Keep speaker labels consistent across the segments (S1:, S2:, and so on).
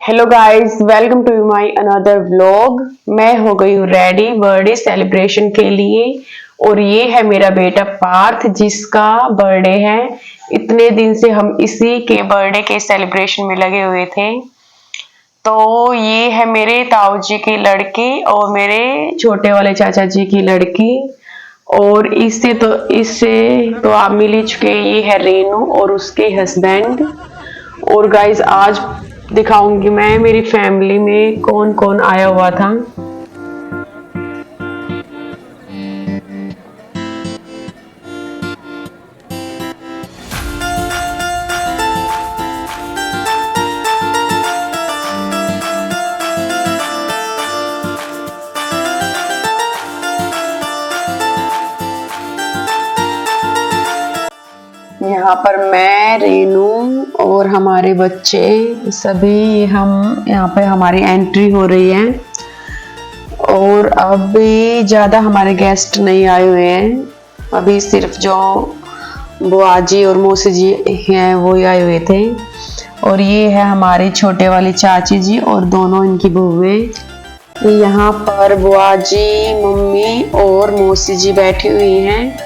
S1: Hello guys, welcome to my another vlog. मैं हो गई हूँ रेडी बर्थडे सेलिब्रेशन के लिए और ये है मेरा बेटा पार्थ जिसका बर्थडे है। इतने दिन से हम इसी के बर्थडे के सेलिब्रेशन में लगे हुए थे। तो ये है मेरे ताऊ जी की लड़की और मेरे छोटे वाले चाचा जी की लड़की। और इससे तो आप मिल ही चुके। ये है रेनू और उसके हस्बैंड। और गाइस आज दिखाऊंगी मैं मेरी फैमिली में कौन कौन आया हुआ था। यहाँ पर मैं, रेनू और हमारे बच्चे सभी हम यहाँ पे हमारी एंट्री हो रही है। और अभी ज़्यादा हमारे गेस्ट नहीं आए हुए हैं, अभी सिर्फ जो बुआ जी और मौसी जी हैं वो ही आए हुए थे। और ये है हमारी छोटे वाली चाची जी और दोनों इनकी बहुएं। यहाँ पर बुआ जी, मम्मी और मौसी जी बैठी हुई हैं।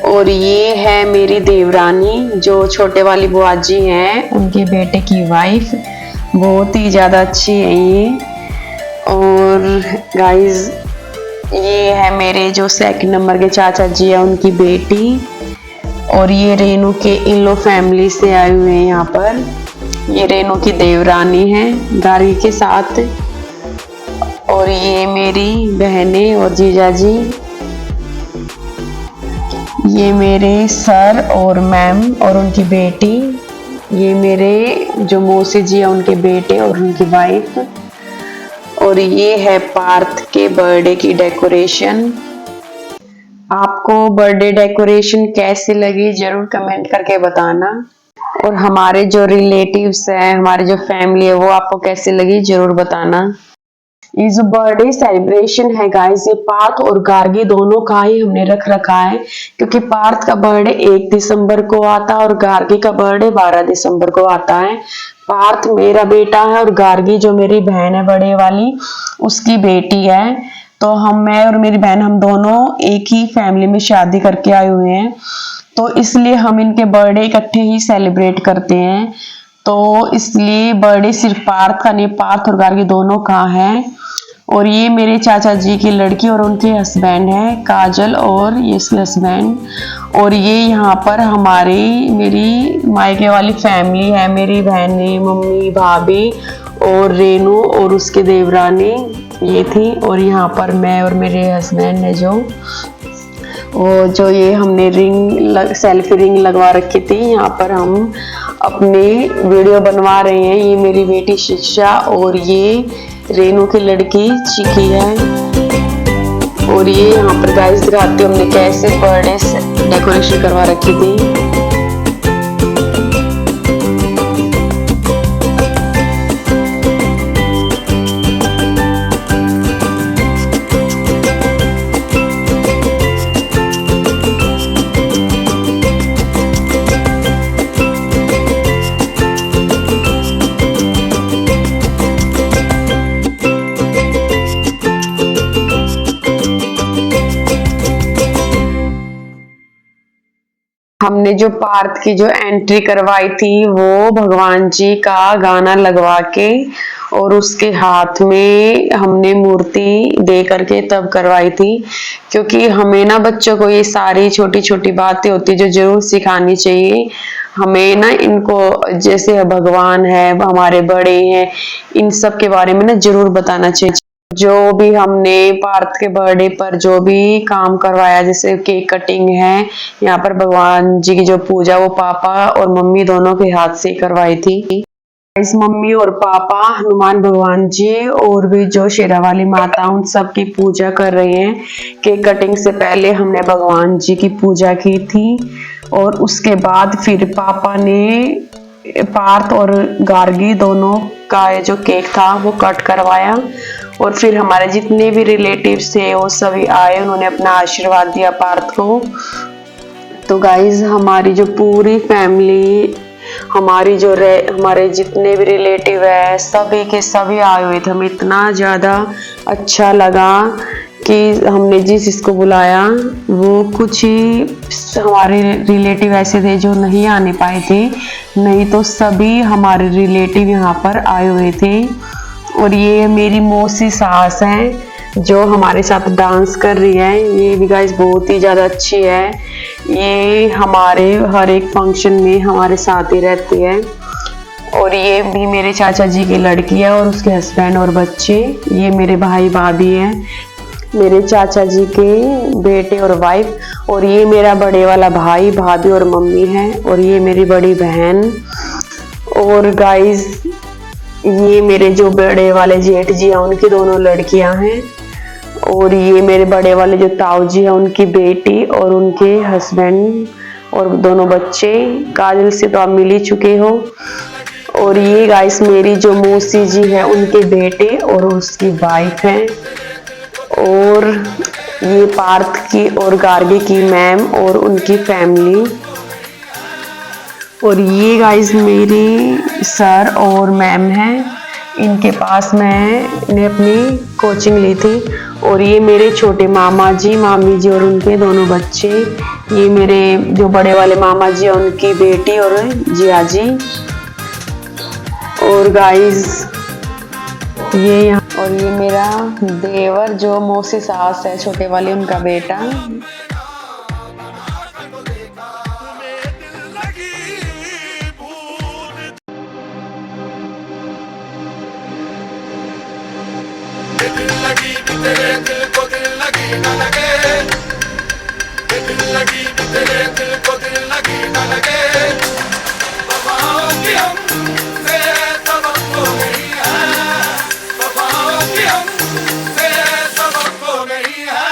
S1: और ये है मेरी देवरानी जो छोटे वाली बुआ जी हैं, उनके बेटे की वाइफ। बहुत ही ज़्यादा अच्छी है ये। और गाइस ये है मेरे जो सेकंड नंबर के चाचा जी है, उनकी बेटी। और ये रेनू के इन-लॉ फैमिली से आए हुए हैं यहाँ पर। ये रेनू की देवरानी है गाड़ी के साथ। और ये मेरी बहनें और जीजा जी। ये मेरे सर और मैम और उनकी बेटी। ये मेरे जो मौसी जी है, उनके बेटे और उनकी वाइफ। और ये है पार्थ के बर्थडे की डेकोरेशन। आपको बर्थडे डेकोरेशन कैसी लगी जरूर कमेंट करके बताना। और हमारे जो रिलेटिव्स हैं, हमारी जो फैमिली है, वो आपको कैसी लगी जरूर बताना। ये जो बर्थडे सेलिब्रेशन है गाइस, ये पार्थ और गार्गी दोनों का ही हमने रख रखा है, क्योंकि पार्थ का बर्थडे 1 दिसंबर को आता है और गार्गी का बर्थडे 12 दिसंबर को आता है। पार्थ मेरा बेटा है और गार्गी जो मेरी बहन है बड़े वाली, उसकी बेटी है। तो मैं और मेरी बहन, हम दोनों एक ही फैमिली में शादी करके आए हुए हैं, तो इसलिए हम इनके बर्थडे इकट्ठे ही सेलिब्रेट करते हैं। तो इसलिए बर्थडे सिर्फ पार्थ का नहीं, पार्थ और गार्गी दोनों का है। और ये मेरे चाचा जी की लड़की और उनके हस्बैंड है, काजल और ये इसके हस्बैंड। और ये यहाँ पर मेरी मायके वाली फैमिली है, मेरी बहनें, मम्मी, भाभी और रेनू और उसके देवरानी ये थी। और यहाँ पर मैं और मेरे हस्बैंड ने जो ये हमने सेल्फी रिंग लगवा रखी थी। यहाँ पर हम अपने वीडियो बनवा रहे हैं। ये मेरी बेटी शिक्षा और ये रेनू की लड़की चिकी है। और ये यहाँ पर गाइस दिखाती हूँ हमने कैसे बर्थडे डेकोरेशन करवा रखी थी। हमने जो पार्थ की जो एंट्री करवाई थी, वो भगवान जी का गाना लगवा के और उसके हाथ में हमने मूर्ति दे करके तब करवाई थी। क्योंकि हमें ना बच्चों को ये सारी छोटी छोटी बातें होती जो जरूर सिखानी चाहिए। हमें ना इनको, जैसे भगवान है, हमारे बड़े हैं, इन सब के बारे में ना जरूर बताना चाहिए। जो भी हमने पार्थ के बर्थडे पर जो भी काम करवाया, जैसे केक कटिंग है, यहाँ पर भगवान जी की जो पूजा, वो पापा और मम्मी दोनों के हाथ से करवाई थी। इस मम्मी और पापा हनुमान भगवान जी और भी जो शेरा वाली माता, उन सब की पूजा कर रहे हैं। केक कटिंग से पहले हमने भगवान जी की पूजा की थी और उसके बाद फिर पापा ने पार्थ और गार्गी दोनों का जो केक था वो कट करवाया। और फिर हमारे जितने भी रिलेटिव्स थे वो सभी आए, उन्होंने अपना आशीर्वाद दिया पार्थ को। तो गाइज हमारी जो पूरी फैमिली हमारे जितने भी रिलेटिव है सभी के सभी आए हुए थे। हमें इतना ज़्यादा अच्छा लगा कि हमने जिस इसको बुलाया वो कुछ ही हमारे रिलेटिव ऐसे थे जो नहीं आने पाए थे, नहीं तो सभी हमारे रिलेटिव यहाँ पर आए हुए थे। और ये मेरी मौसी सास हैं जो हमारे साथ डांस कर रही है। ये भी गाइस बहुत ही ज़्यादा अच्छी है, ये हमारे हर एक फंक्शन में हमारे साथ ही रहती है। और ये भी मेरे चाचा जी की लड़की है और उसके हस्बैंड और बच्चे। ये मेरे भाई भाभी हैं, मेरे चाचा जी के बेटे और वाइफ। और ये मेरा बड़े वाला भाई भाभी और मम्मी है। और ये मेरी बड़ी बहन। और गाइस ये मेरे जो बड़े वाले जेठ जी हैं उनकी दोनों लड़कियां हैं। और ये मेरे बड़े वाले जो ताऊ जी हैं उनकी बेटी और उनके हस्बैंड और दोनों बच्चे। काजल से तो आप मिल ही चुके हो। और ये गाइस मेरी जो मौसी जी है उनके बेटे और उसकी वाइफ हैं। और ये पार्थ की और गार्गी की मैम और उनकी फैमिली। और ये गाइस मेरे सर और मैम हैं, इनके पास मैंने अपनी कोचिंग ली थी। और ये मेरे छोटे मामा जी मामी जी और उनके दोनों बच्चे। ये मेरे जो बड़े वाले मामा जी हैं उनकी बेटी और जिया जी। और गाइस ये यहाँ और ये मेरा देवर जो मौसी सास है छोटे वाले उनका बेटा।
S2: तेरे दिल को दिल लगी न लगे, दिल लगी तेरे दिल को दिल लगी न लगे। वफाओं की हमसे सबक हो गई है, वफाओं की हमसे सबक हो गई है।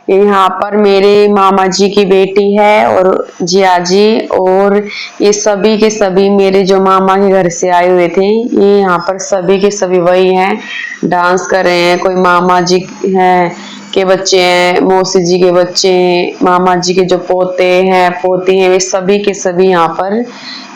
S1: यहाँ पर मेरे मामा जी की बेटी है और जिया जी। और ये सभी के सभी मेरे जो मामा के घर से आए हुए थे, ये यहाँ पर सभी के सभी वही हैं, डांस कर रहे हैं। कोई मामा जी हैं के बच्चे हैं, मौसी जी के बच्चे हैं, मामा जी के जो पोते हैं पोती हैं, वे सभी के सभी यहाँ पर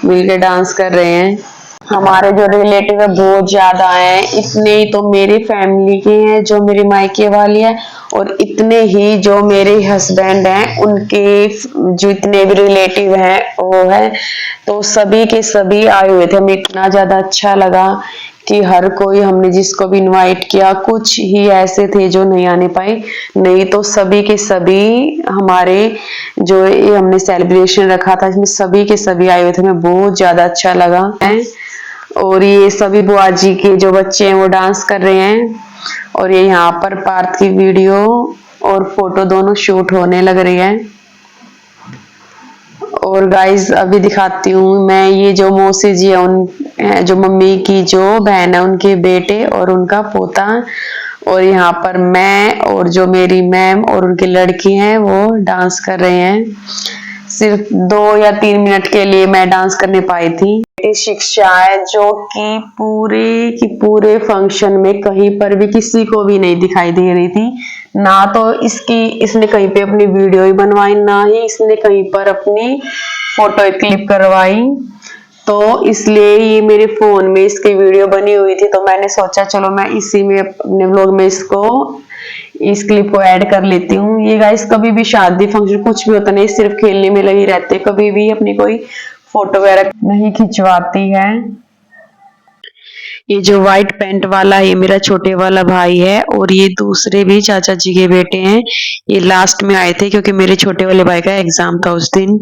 S1: मिलकर डांस कर रहे हैं। हमारे जो रिलेटिव है बहुत ज्यादा हैं, इतने ही तो मेरी फैमिली के हैं जो मेरी मायके वाली है, और इतने ही जो मेरे हस्बैंड हैं उनके जो इतने भी रिलेटिव हैं वो है। तो सभी के सभी आए हुए थे। हमें इतना ज्यादा अच्छा लगा कि हर कोई, हमने जिसको भी इनवाइट किया, कुछ ही ऐसे थे जो नहीं आने पाए, नहीं तो सभी के सभी हमारे जो ये हमने सेलिब्रेशन रखा था इसमें सभी के सभी आए हुए थे। हमें बहुत ज्यादा अच्छा लगा है। और ये सभी बुआ जी के जो बच्चे हैं वो डांस कर रहे हैं। और ये यहाँ पर पार्थ की वीडियो और फोटो दोनों शूट होने लग रही है। और गाइस अभी दिखाती हूँ मैं, ये जो मौसी जी है उन जो मम्मी की जो बहन है उनके बेटे और उनका पोता। और यहाँ पर मैं और जो मेरी मैम और उनकी लड़की हैं वो डांस कर रहे हैं। सिर्फ 2 या 3 मिनट के लिए मैं डांस करने पाई थी। शिक्षा है जो कि पूरे फंक्शन में कहीं पर भी किसी को भी नहीं दिखाई दे रही थी। ना तो इसने कहीं पे अपनी वीडियो ही बनवाई, ना ही इसने कहीं पर अपनी फोटो क्लिप करवाई। तो इसलिए ये मेरे फोन में इसकी वीडियो बनी हुई थी, तो मैंने सोचा चलो मैं इसी में अपने व्लॉग में इस क्लिप को ऐड कर लेती हूँ। ये गाइस कभी भी शादी फंक्शन कुछ भी होता नहीं, सिर्फ खेलने में लगी रहते, कभी भी अपनी कोई फोटो वगैरह नहीं खिंचवाती है। ये जो व्हाइट पैंट वाला ये मेरा छोटे वाला भाई है, और ये दूसरे भी चाचा जी के बेटे हैं। ये लास्ट में आए थे क्योंकि मेरे छोटे वाले भाई का एग्जाम था उस दिन।